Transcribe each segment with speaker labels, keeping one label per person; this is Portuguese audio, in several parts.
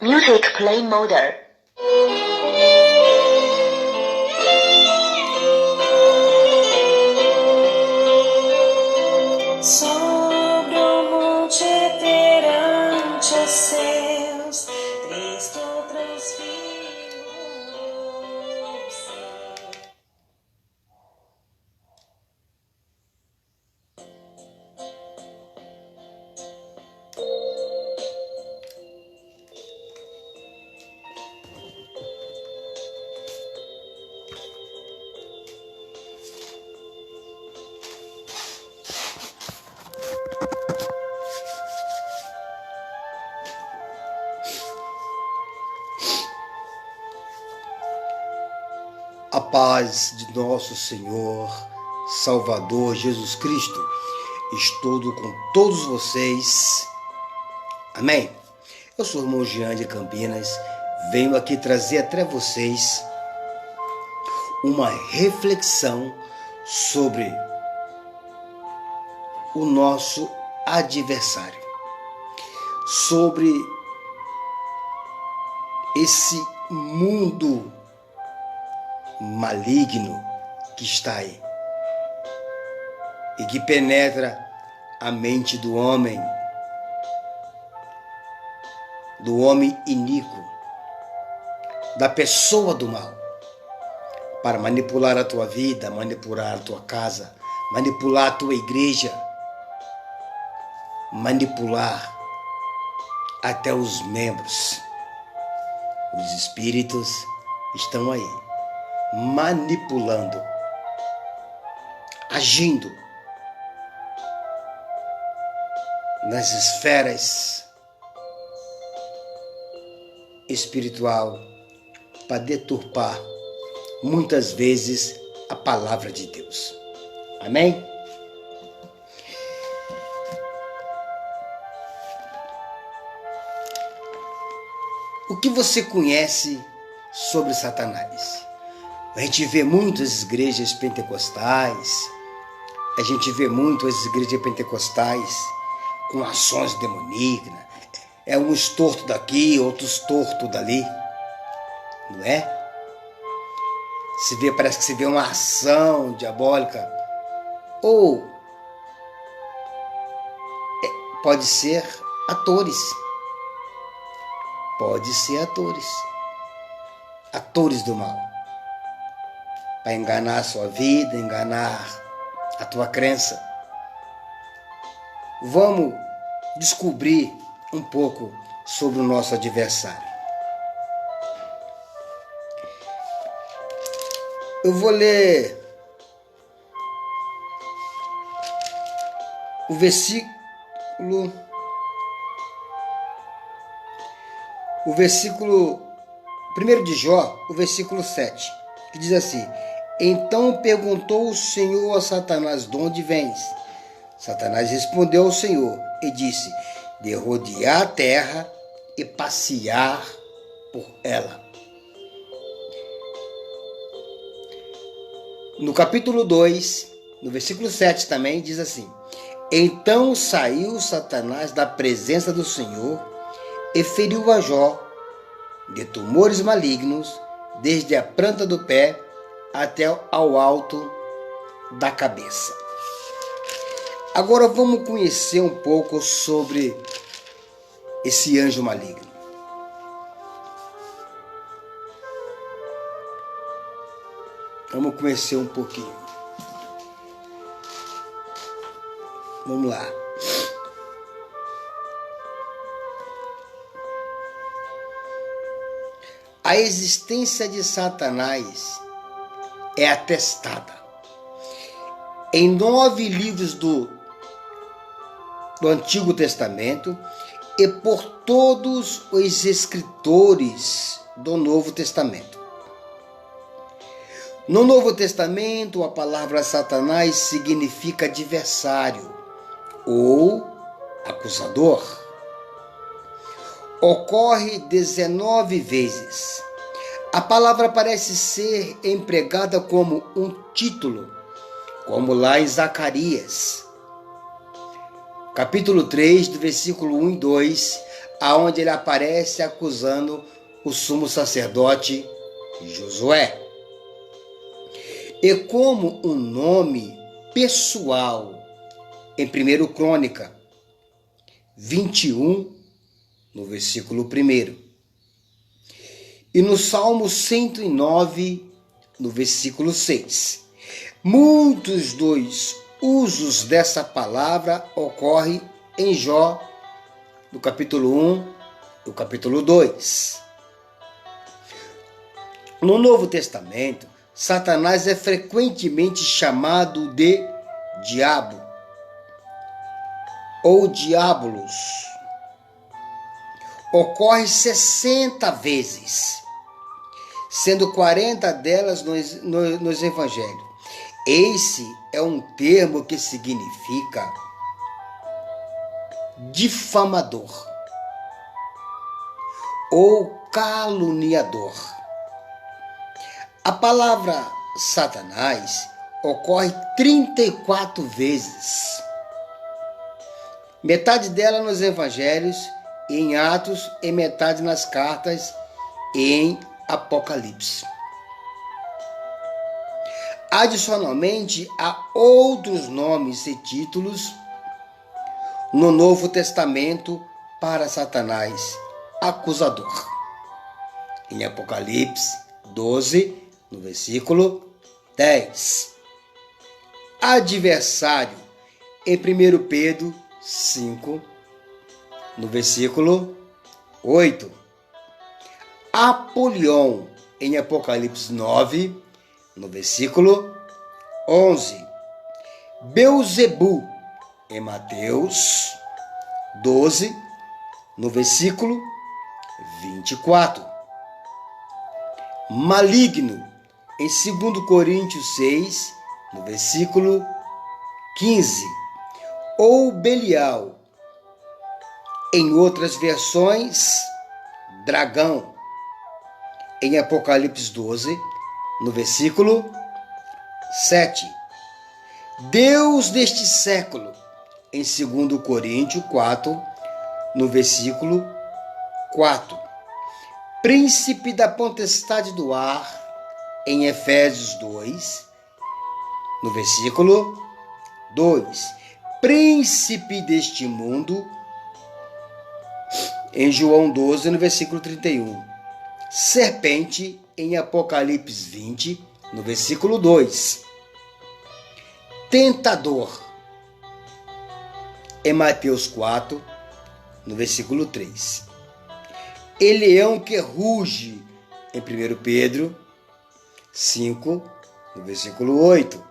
Speaker 1: Music Play Mode.
Speaker 2: Sobre o monte perante os céus, Cristo transfigurou-se.
Speaker 3: A paz de nosso Senhor, Salvador Jesus Cristo, estou com todos vocês. Amém? Eu sou o irmão Jean de Campinas, venho aqui trazer até vocês uma reflexão sobre o nosso adversário, sobre esse mundo maligno que está aí e que penetra a mente do homem iníquo, da pessoa do mal, para manipular a tua vida, manipular a tua casa, manipular a tua igreja, manipular até os membros. Os espíritos estão aí, manipulando, agindo nas esferas espiritual para deturpar muitas vezes a palavra de Deus. Amém? O que você conhece sobre Satanás? A gente vê muitas igrejas pentecostais, com ações demoníacas, uns tortos daqui, outros tortos dali, não é? Parece que se vê uma ação diabólica, ou pode ser atores, atores do mal, para enganar a sua vida, enganar a tua crença. Vamos descobrir um pouco sobre o nosso adversário. Eu vou ler o versículo 1 de Jó, o versículo 7, que diz assim: Então perguntou o Senhor a Satanás: de onde vens? Satanás respondeu ao Senhor e disse: de rodear a terra e passear por ela. No capítulo 2, no versículo 7 também, diz assim: Então saiu Satanás da presença do Senhor e feriu a Jó de tumores malignos, desde a planta do pé até ao alto da cabeça. Agora vamos conhecer um pouco sobre esse anjo maligno. Vamos conhecer um pouquinho. Vamos lá. A existência de Satanás é atestada em 9 livros do Antigo Testamento e por todos os escritores do Novo Testamento. No Novo Testamento, a palavra Satanás significa adversário ou acusador. Ocorre 19 vezes. A palavra parece ser empregada como um título, como lá em Zacarias, capítulo 3, do versículo 1 e 2, aonde ele aparece acusando o sumo sacerdote Josué. E como um nome pessoal em 1 Crônica 21, no versículo 1. E no Salmo 109, no versículo 6. Muitos dos usos dessa palavra ocorrem em Jó, no capítulo 1 e no capítulo 2. No Novo Testamento, Satanás é frequentemente chamado de diabo ou diabolos. Ocorre 60 vezes, sendo 40 delas nos evangelhos. Esse é um termo que significa difamador ou caluniador. A palavra Satanás ocorre 34 vezes. Metade dela nos evangelhos e em Atos, e metade nas cartas e em Apocalipse. Adicionalmente, há outros nomes e títulos no Novo Testamento para Satanás, acusador. Em Apocalipse 12, no versículo 10. Adversário, em 1 Pedro 5, no versículo 8. Apolion, em Apocalipse 9, no versículo 11. Beuzebu, em Mateus 12, no versículo 24. Maligno, em 2 Coríntios 6, no versículo 15. Ou Belial, em outras versões, dragão, em Apocalipse 12, no versículo 7. Deus deste século, em 2 Coríntios 4, no versículo 4. Príncipe da potestade do ar, em Efésios 2, no versículo 2. Príncipe deste mundo, em João 12, no versículo 31. Serpente, em Apocalipse 20, no versículo 2. Tentador, em Mateus 4, no versículo 3. E leão que ruge, em 1 Pedro 5, no versículo 8.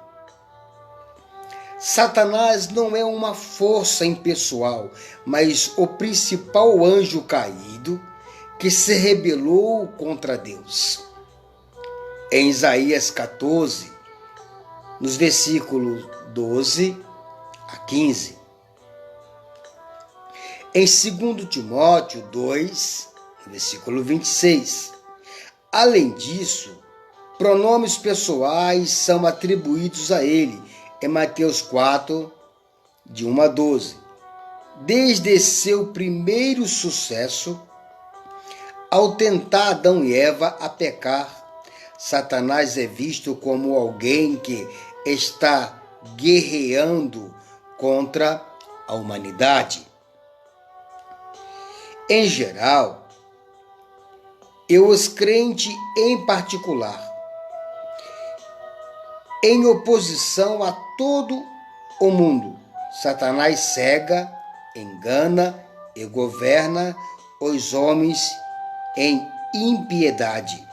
Speaker 3: Satanás não é uma força impessoal, mas o principal anjo caído que se rebelou contra Deus. Em Isaías 14, nos versículos 12 a 15. Em 2 Timóteo 2, no versículo 26. Além disso, pronomes pessoais são atribuídos a ele, em Mateus 4, de 1 a 12. Desde seu primeiro sucesso, ao tentar Adão e Eva a pecar, Satanás é visto como alguém que está guerreando contra a humanidade. Em geral, e os crentes em particular, em oposição a todo o mundo, Satanás cega, engana e governa os homens em impiedade.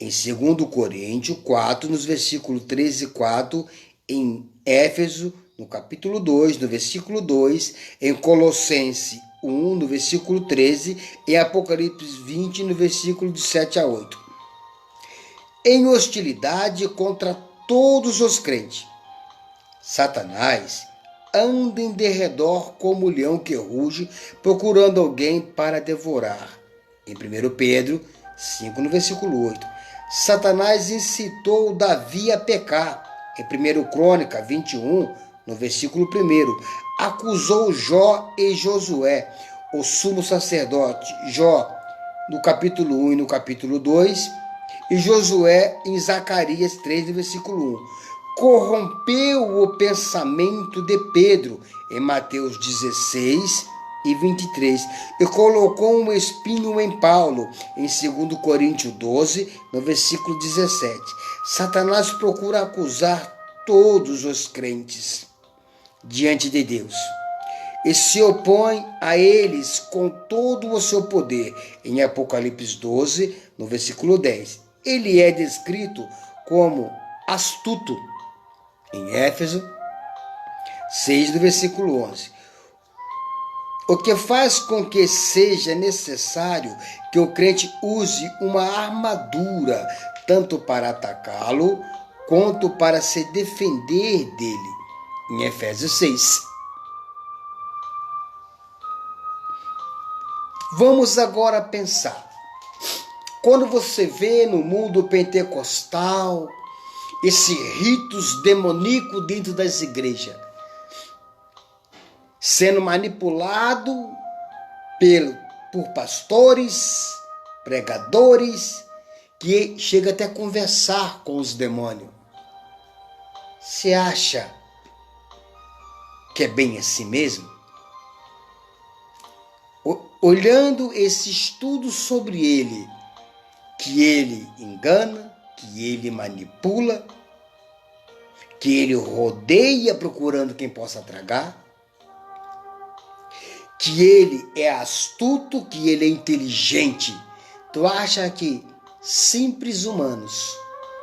Speaker 3: Em 2 Coríntios 4, nos versículos 13 e 4, em Éfeso, no capítulo 2, no versículo 2, em Colossenses 1, no versículo 13, em Apocalipse 20, no versículo de 7 a 8. Em hostilidade contra todos os crentes, Satanás anda em derredor como o leão que ruge, procurando alguém para devorar. Em 1 Pedro 5, no versículo 8. Satanás incitou Davi a pecar. Em 1 Crônica 21, no versículo 1. Acusou Jó e Josué, o sumo sacerdote Jó no capítulo 1 e no capítulo 2, e Josué em Zacarias 3, no versículo 1. Corrompeu o pensamento de Pedro em Mateus 16 e 23, e colocou um espinho em Paulo em 2 Coríntios 12, no versículo 17. Satanás procura acusar todos os crentes diante de Deus e se opõe a eles com todo o seu poder. Em Apocalipse 12, no versículo 10, ele é descrito como astuto. Em Éfeso 6, do versículo 11, o que faz com que seja necessário que o crente use uma armadura, tanto para atacá-lo, quanto para se defender dele. Em Efésios 6. Vamos agora pensar. Quando você vê no mundo pentecostal esses ritos demoníacos dentro das igrejas, sendo manipulado por pastores, pregadores, que chega até a conversar com os demônios. Você acha que é bem assim mesmo? Olhando esse estudo sobre ele, que ele engana, que ele manipula, que ele rodeia procurando quem possa tragar, que ele é astuto, que ele é inteligente. Tu acha que simples humanos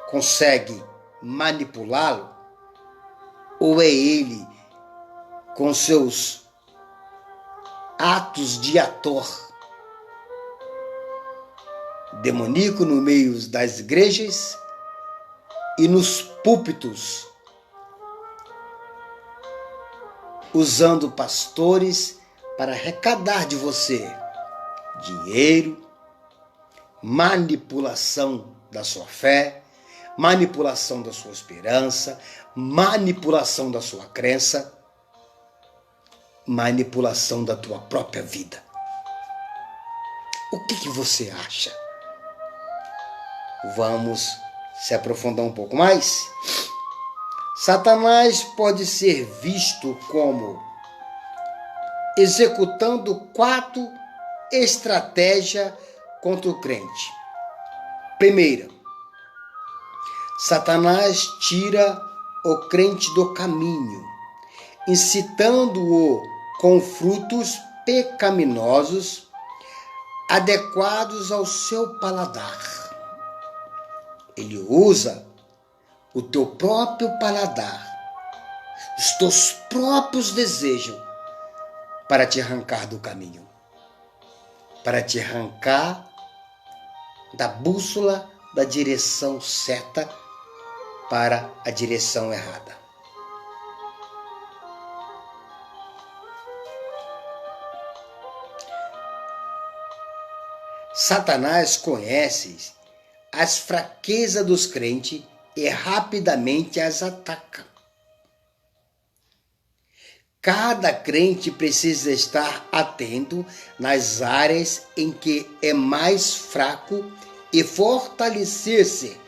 Speaker 3: conseguem manipulá-lo? Ou é ele, com seus atos de ator demoníaco no meio das igrejas e nos púlpitos, usando pastores para arrecadar de você dinheiro, manipulação da sua fé, manipulação da sua esperança, manipulação da sua crença, manipulação da tua própria vida? O que você acha? Vamos se aprofundar um pouco mais? Satanás pode ser visto como executando 4 estratégias contra o crente. Primeira, Satanás tira o crente do caminho, incitando-o com frutos pecaminosos adequados ao seu paladar. Ele usa o teu próprio paladar, os teus próprios desejos, para te arrancar do caminho, para te arrancar da bússola da direção certa para a direção errada. Satanás conhece as fraquezas dos crentes e rapidamente as ataca. Cada crente precisa estar atento nas áreas em que é mais fraco e fortalecer-se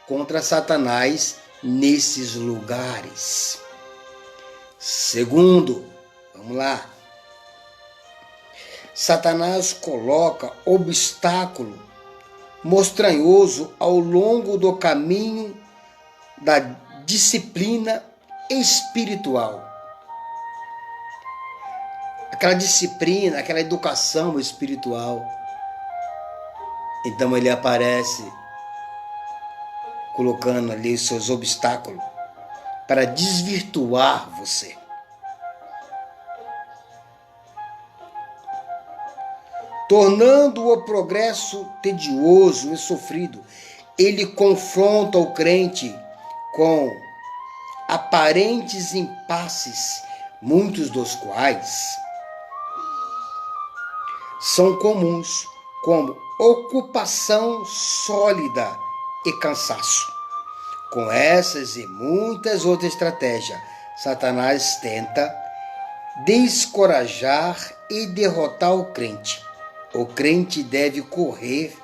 Speaker 3: contra Satanás nesses lugares. Segundo, vamos lá. Satanás coloca obstáculo mostranhoso ao longo do caminho da disciplina espiritual. Aquela disciplina, aquela educação espiritual. Então ele aparece colocando ali os seus obstáculos para desvirtuar você. Tornando o progresso tedioso e sofrido, ele confronta o crente com aparentes impasses, muitos dos quais são comuns, como ocupação sólida e cansaço. Com essas e muitas outras estratégias, Satanás tenta descorajar e derrotar o crente. O crente deve correr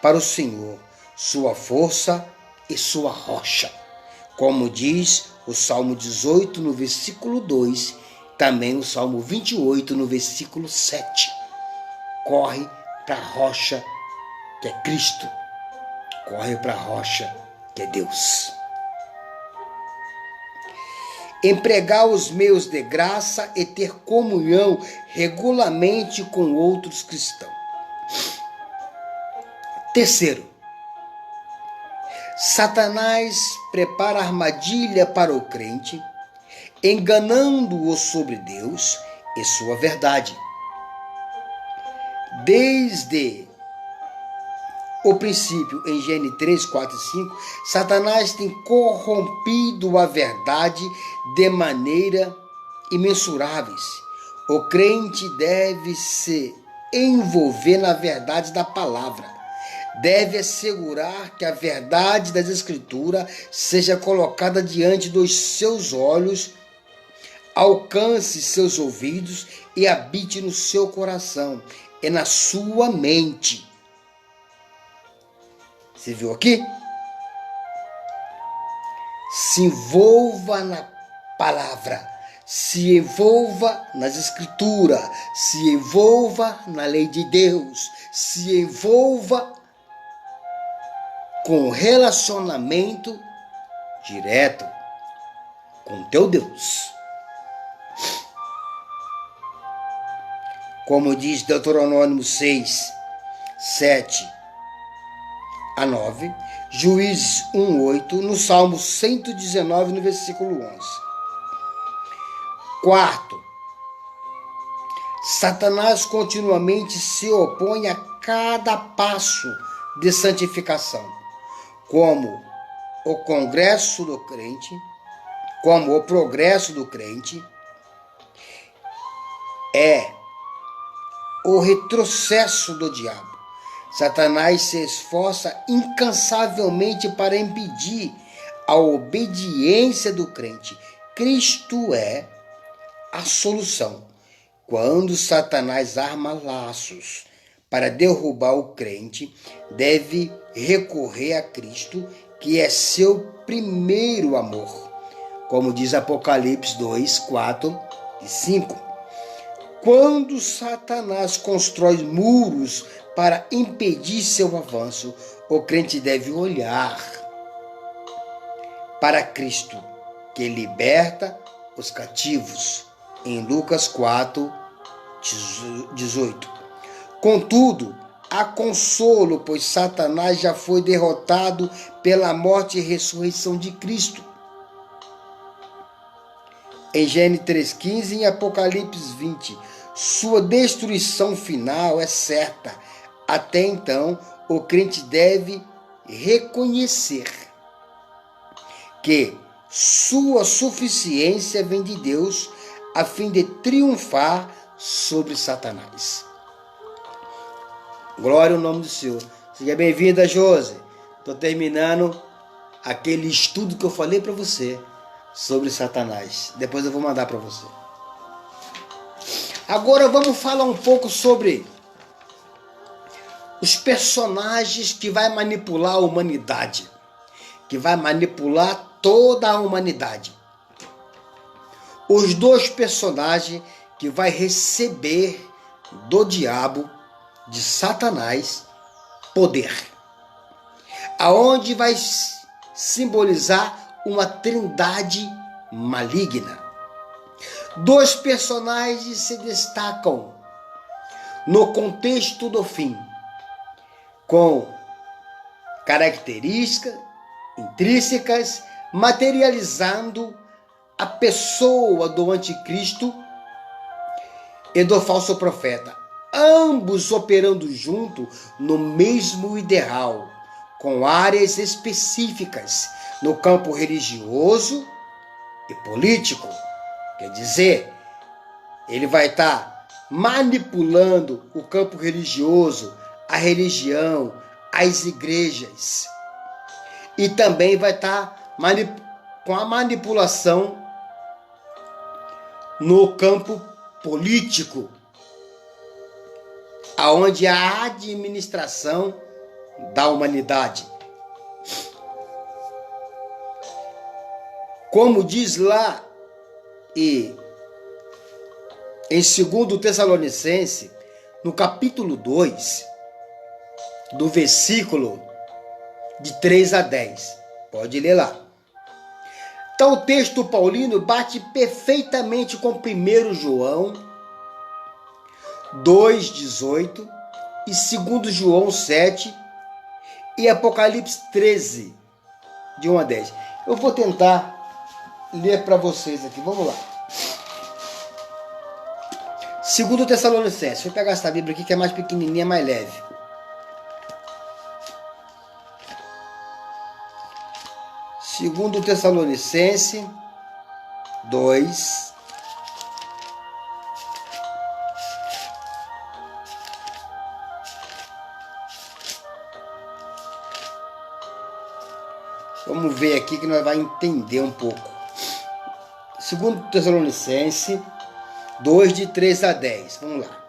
Speaker 3: para o Senhor, sua força e sua rocha. Como diz o Salmo 18, no versículo 2, também o Salmo 28, no versículo 7. Corre para a rocha que é Cristo. Corre para a rocha que é Deus. Empregar os meios de graça e ter comunhão regularmente com outros cristãos. Terceiro, Satanás prepara armadilha para o crente, enganando-o sobre Deus e sua verdade. Desde o princípio, em Gênesis 3, 4 e 5, Satanás tem corrompido a verdade de maneira imensuráveis. O crente deve se envolver na verdade da palavra. Deve assegurar que a verdade das Escrituras seja colocada diante dos seus olhos, alcance seus ouvidos e habite no seu coração e na sua mente. Você viu aqui? Se envolva na palavra, se envolva nas Escrituras, se envolva na lei de Deus, se envolva com relacionamento direto com teu Deus. Como diz Deuteronômio 6, 7 a 9, Juízes 1, 8, no Salmo 119, no versículo 11. Quarto, Satanás continuamente se opõe a cada passo de santificação, como o progresso do crente é o retrocesso do diabo. Satanás se esforça incansavelmente para impedir a obediência do crente. Cristo é a solução. Quando Satanás arma laços para derrubar o crente, deve recorrer a Cristo, que é seu primeiro amor, como diz Apocalipse 2, 4 e 5. Quando Satanás constrói muros para impedir seu avanço, o crente deve olhar para Cristo, que liberta os cativos, em Lucas 4, 18. Contudo, há consolo, pois Satanás já foi derrotado pela morte e ressurreição de Cristo. Em Gênesis 3,15 e em Apocalipse 20, sua destruição final é certa. Até então, o crente deve reconhecer que sua suficiência vem de Deus a fim de triunfar sobre Satanás. Glória ao nome do Senhor. Seja bem-vinda, Josi. Estou terminando aquele estudo que eu falei para você sobre Satanás. Depois eu vou mandar para você. Agora vamos falar um pouco sobre os personagens que vai manipular a humanidade, que vai manipular toda a humanidade. Os dois personagens que vai receber do diabo, de Satanás, poder, aonde vai simbolizar uma trindade maligna. Dois personagens se destacam no contexto do fim, com características intrínsecas, materializando a pessoa do anticristo e do falso profeta, ambos operando junto no mesmo ideal, com áreas específicas no campo religioso e político. Quer dizer, ele vai estar manipulando o campo religioso, a religião, as igrejas. E também vai estar com a manipulação no campo político, aonde a administração da humanidade. Como diz lá em 2 Tessalonicenses, no capítulo 2, do versículo de 3 a 10. Pode ler lá. Então o texto paulino bate perfeitamente com 1 João 2,18 e 2 João 7 e Apocalipse 13, de 1 a 10. Eu vou tentar ler para vocês aqui, vamos lá. 2 Tessalonicenses, deixa eu pegar essa Bíblia aqui que é mais pequenininha, mais leve. 2 Tessalonicenses 2, vamos ver aqui que nós vamos entender um pouco. 2 Tessalonicenses 2, de 3 a 10. Vamos lá.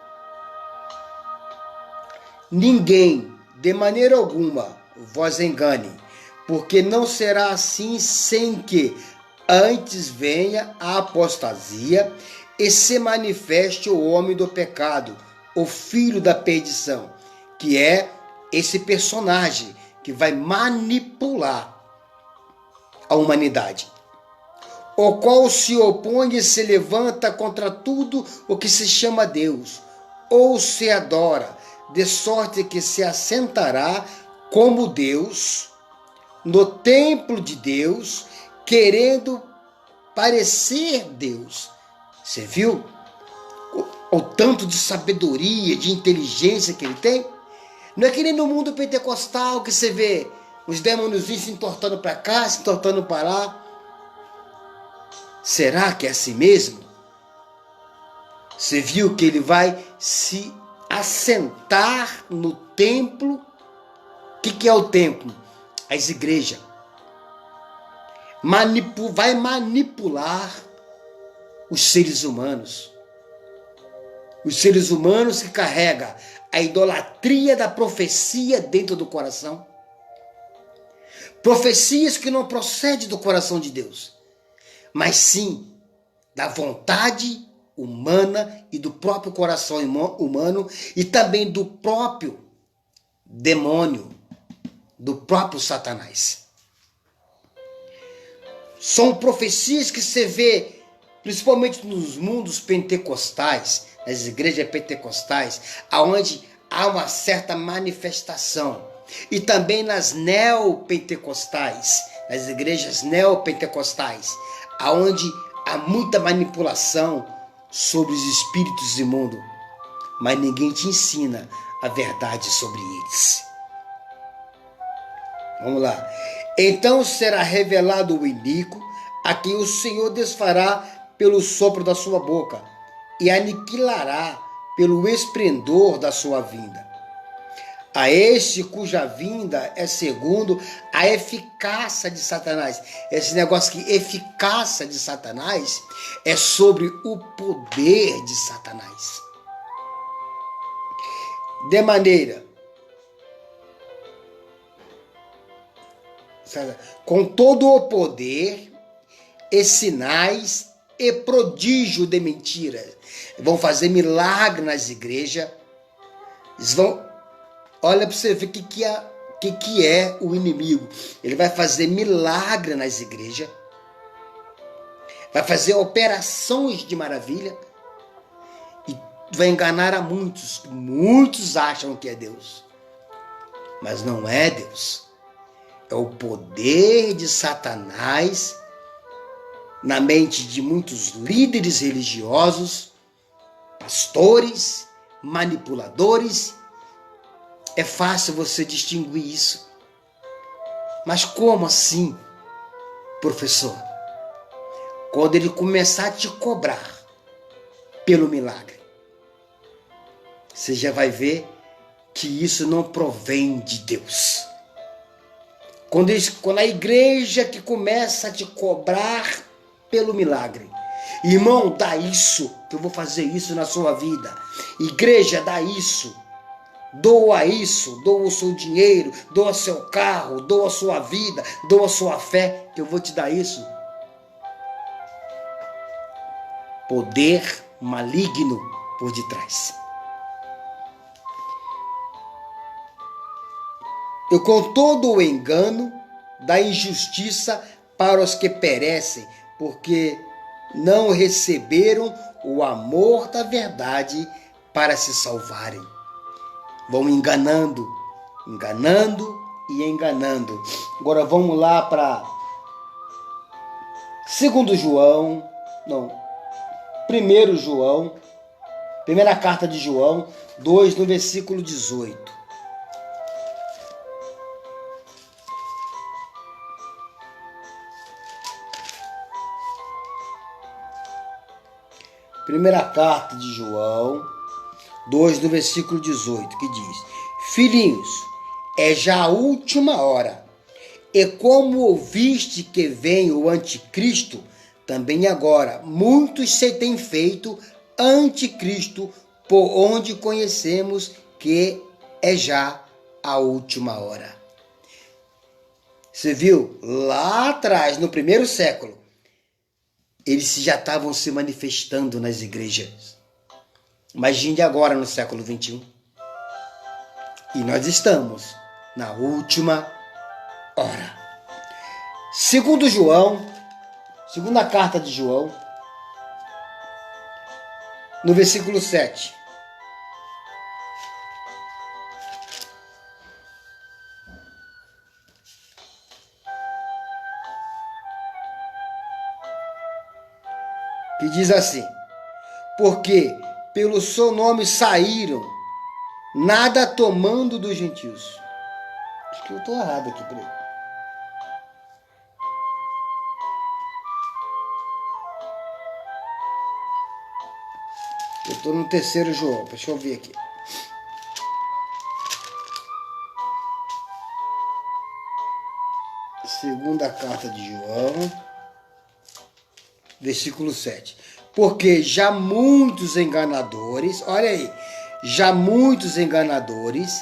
Speaker 3: Ninguém, de maneira alguma, vos engane, porque não será assim sem que antes venha a apostasia e se manifeste o homem do pecado, o filho da perdição, que é esse personagem que vai manipular a humanidade, o qual se opõe e se levanta contra tudo o que se chama Deus, ou se adora, de sorte que se assentará como Deus no templo de Deus, querendo parecer Deus. Você viu o tanto de sabedoria, de inteligência que ele tem? Não é que nem no mundo pentecostal que você vê os demôniozinhos se entortando para cá, se entortando para lá. Será que é assim mesmo? Você viu que ele vai se assentar no templo? O que é o templo? As igrejas. Vai manipular os seres humanos. Os seres humanos que carregam a idolatria da profecia dentro do coração. Profecias que não procedem do coração de Deus, mas sim da vontade humana e do próprio coração humano e também do próprio demônio, do próprio Satanás. São profecias que você vê, principalmente nos mundos pentecostais, nas igrejas pentecostais, onde há uma certa manifestação. E também nas neopentecostais, nas igrejas neopentecostais, onde há muita manipulação sobre os espíritos imundos, mas ninguém te ensina a verdade sobre eles. Vamos lá. Então será revelado o iníquo, a quem o Senhor desfará pelo sopro da sua boca e aniquilará pelo esplendor da sua vinda. A este cuja vinda é segundo a eficácia de Satanás. Esse negócio que eficácia de Satanás é sobre o poder de Satanás. De maneira, com todo o poder e sinais e prodígio de mentiras. Vão fazer milagre nas igrejas. Eles vão... Olha para você ver o que é o inimigo. Ele vai fazer milagre nas igrejas. Vai fazer operações de maravilha. E vai enganar a muitos. Muitos acham que é Deus. Mas não é Deus. É o poder de Satanás na mente de muitos líderes religiosos, pastores, manipuladores. É fácil você distinguir isso. Mas como assim, professor? Quando ele começar a te cobrar pelo milagre, você já vai ver que isso não provém de Deus. Quando a igreja que começa a te cobrar pelo milagre, Irmão, dá isso, que eu vou fazer isso na sua vida. Igreja, dá isso. Doa isso, doa o seu dinheiro, doa seu carro, doa sua vida, doa sua fé, que eu vou te dar isso. Poder maligno por detrás. Eu com todo o engano da injustiça para os que perecem, porque não receberam o amor da verdade para se salvarem. Vão enganando, enganando e enganando. Agora vamos lá para 1 João, primeira carta de João 2, no versículo 18. Primeira carta de João 2, no versículo 18, que diz: Filhinhos, é já a última hora, e como ouviste que vem o anticristo, também agora muitos se têm feito anticristo, por onde conhecemos que é já a última hora. Você viu? Lá atrás, no primeiro século, eles já estavam se manifestando nas igrejas. Imagine agora no século 21. E nós estamos na última hora. Segunda carta de João, no versículo 7. Que diz assim: porque pelo seu nome saíram, nada tomando dos gentios. Acho que eu estou errado aqui, peraí. Eu estou no 3 João, deixa eu ver aqui. Segunda carta de João, versículo 7. Porque já muitos enganadores, olha aí, já muitos enganadores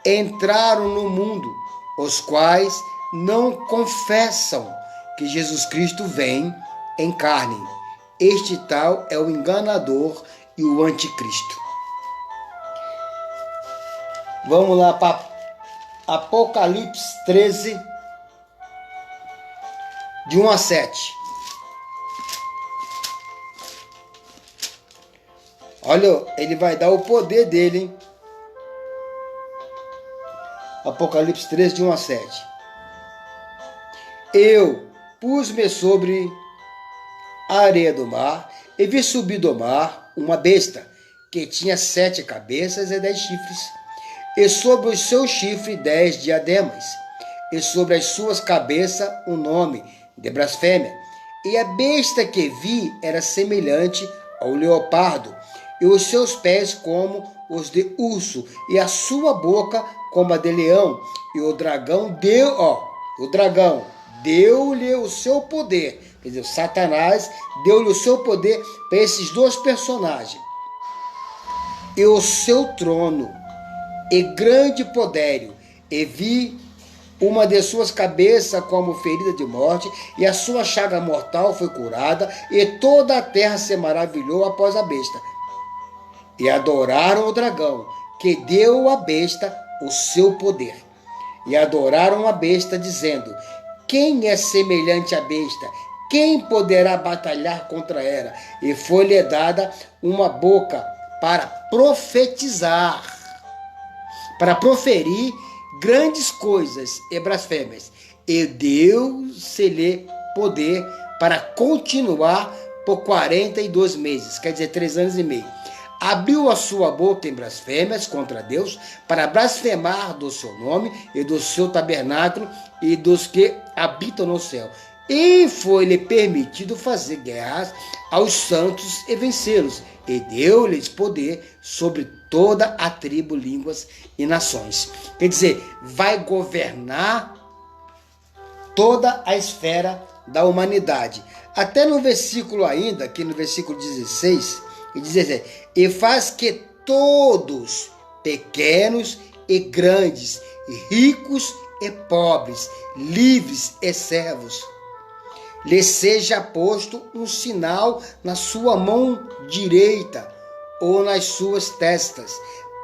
Speaker 3: entraram no mundo, os quais não confessam que Jesus Cristo vem em carne. Este tal é o enganador e o anticristo. Vamos lá para Apocalipse 13, de 1 a 7. Olha, ele vai dar o poder dele, hein? Apocalipse 13, de 1 a 7. Eu pus-me sobre a areia do mar e vi subir do mar uma besta que tinha 7 cabeças e 10 chifres, e sobre os seus chifres 10 diademas, e sobre as suas cabeças um nome de blasfêmia. E a besta que vi era semelhante ao leopardo, e os seus pés como os de urso, e a sua boca como a de leão. E o dragão deu-lhe o seu poder. Quer dizer, Satanás deu-lhe o seu poder para esses dois personagens. E o seu trono, e grande poder. E vi uma de suas cabeças como ferida de morte, e a sua chaga mortal foi curada, e toda a terra se maravilhou após a besta. E adoraram o dragão, que deu à besta o seu poder. E adoraram a besta, dizendo: quem é semelhante à besta? Quem poderá batalhar contra ela? E foi-lhe dada uma boca para profetizar, para proferir grandes coisas e blasfêmias. E deu-se-lhe poder para continuar por 42 meses, quer dizer, 3 anos e meio. Abriu a sua boca em blasfêmias contra Deus, para blasfemar do seu nome e do seu tabernáculo e dos que habitam no céu. E foi-lhe permitido fazer guerras aos santos e vencê-los. E deu-lhes poder sobre toda a tribo, línguas e nações. Quer dizer, vai governar toda a esfera da humanidade. Até no versículo ainda, aqui no versículo 16, ele diz assim, e faz que todos, pequenos e grandes, ricos e pobres, livres e servos, lhe seja posto um sinal na sua mão direita ou nas suas testas,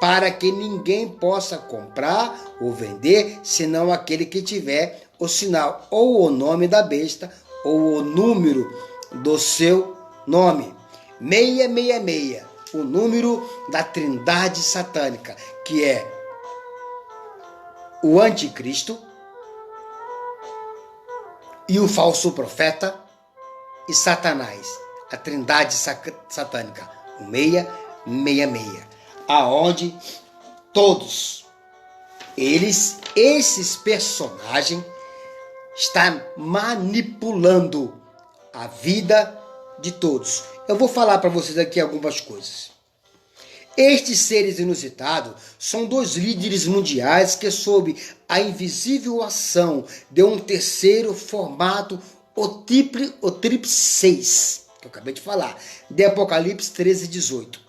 Speaker 3: para que ninguém possa comprar ou vender, senão aquele que tiver o sinal, ou o nome da besta, ou o número do seu nome. 666, o número da trindade satânica, que é o anticristo e o falso profeta e Satanás, a trindade satânica, o 666, aonde todos esses personagens estão manipulando a vida de todos. Eu vou falar para vocês aqui algumas coisas. Estes seres inusitados são dois líderes mundiais que, sob a invisível ação de um terceiro formato, o tríplice 6, que eu acabei de falar, de Apocalipse 13:18.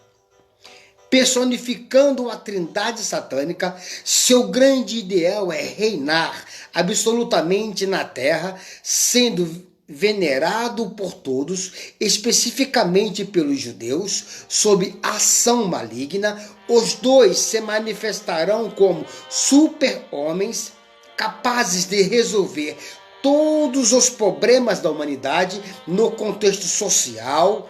Speaker 3: Personificando a trindade satânica, seu grande ideal é reinar absolutamente na terra, sendo venerado por todos, especificamente pelos judeus, sob ação maligna. Os dois se manifestarão como super-homens capazes de resolver todos os problemas da humanidade no contexto social,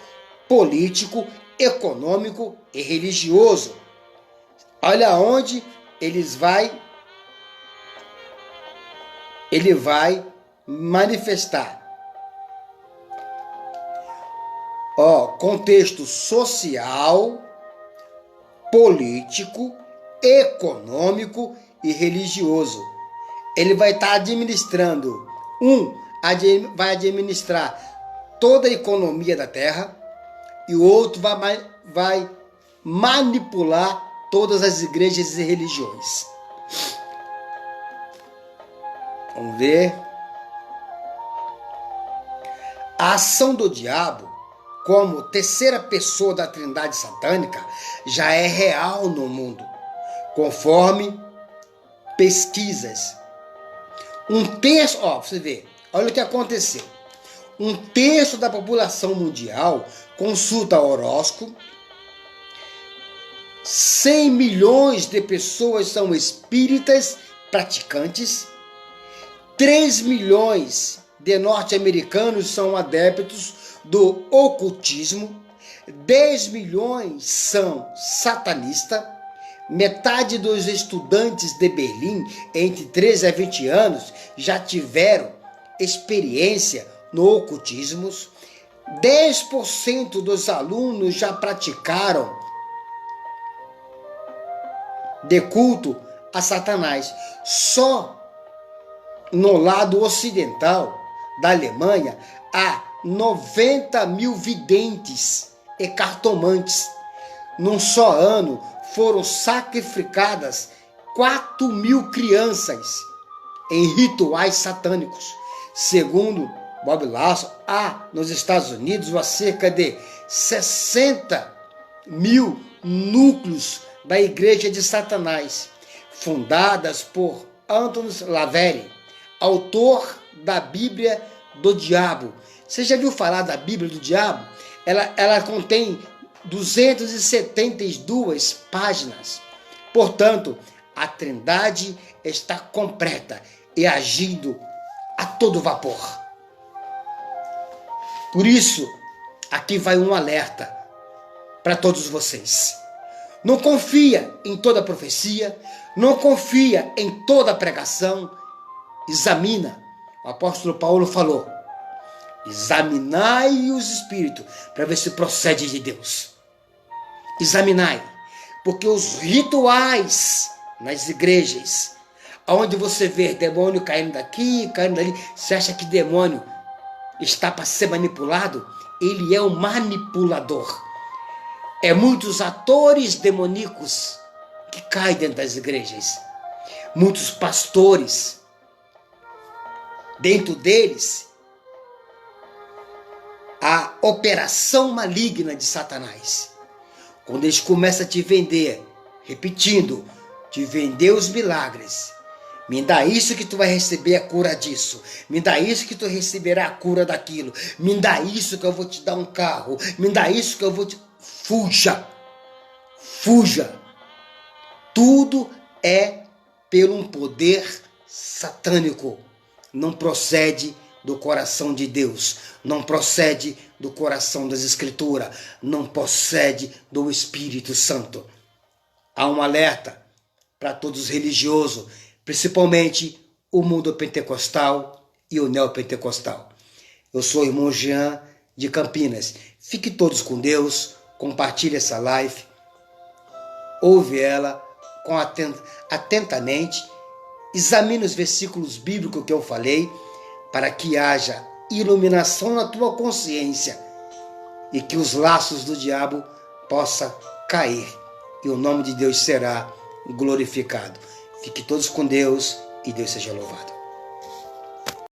Speaker 3: político, econômico e religioso. Olha onde ele vai manifestar. Contexto social, político, econômico e religioso. Ele vai estar administrando, vai administrar toda a economia da terra, e o outro vai manipular todas as igrejas e religiões. Vamos ver. A ação do diabo, como terceira pessoa da trindade satânica, já é real no mundo, conforme pesquisas. Você vê, olha o que aconteceu. 1/3 da população mundial consulta horóscopo, 100 milhões de pessoas são espíritas praticantes, 3 milhões de norte-americanos são adeptos do ocultismo, 10 milhões são satanistas, metade dos estudantes de Berlim, entre 13 a 20 anos, já tiveram experiência no ocultismo, 10% dos alunos já praticaram de culto a Satanás. Só no lado ocidental da Alemanha há 90 mil videntes e cartomantes. Num só ano foram sacrificadas 4 mil crianças em rituais satânicos. Segundo Bob Lasso, há nos Estados Unidos há cerca de 60 mil núcleos da Igreja de Satanás, fundadas por Anton LaVey, autor da Bíblia do Diabo. Você já viu falar da Bíblia do Diabo? Ela contém 272 páginas. Portanto, a Trindade está completa e agindo a todo vapor. Por isso, aqui vai um alerta para todos vocês. Não confia em toda profecia, não confia em toda pregação. Examina. O apóstolo Paulo falou: examinai os espíritos para ver se procede de Deus. Examinai, porque os rituais nas igrejas, onde você vê demônio caindo daqui, caindo dali, você acha que demônio está para ser manipulado? Ele é um manipulador. É muitos atores demoníacos que caem dentro das igrejas. Muitos pastores dentro deles a operação maligna de Satanás. Quando eles começam a te vender, repetindo, te vender os milagres. Me dá isso que tu vai receber a cura disso. Me dá isso que tu receberá a cura daquilo. Me dá isso que eu vou te dar um carro. Me dá isso que eu vou te... Fuja! Fuja! Tudo é pelo um poder satânico. Não procede do coração de Deus. Não procede do coração das Escrituras. Não procede do Espírito Santo. Há um alerta para todos os religiosos, principalmente o mundo pentecostal e o neopentecostal. Eu sou o irmão Jean de Campinas. Fiquem todos com Deus, compartilhe essa live, ouve ela atentamente, examine os versículos bíblicos que eu falei, para que haja iluminação na tua consciência e que os laços do diabo possam cair e o nome de Deus será glorificado. Fique todos com Deus e Deus seja louvado.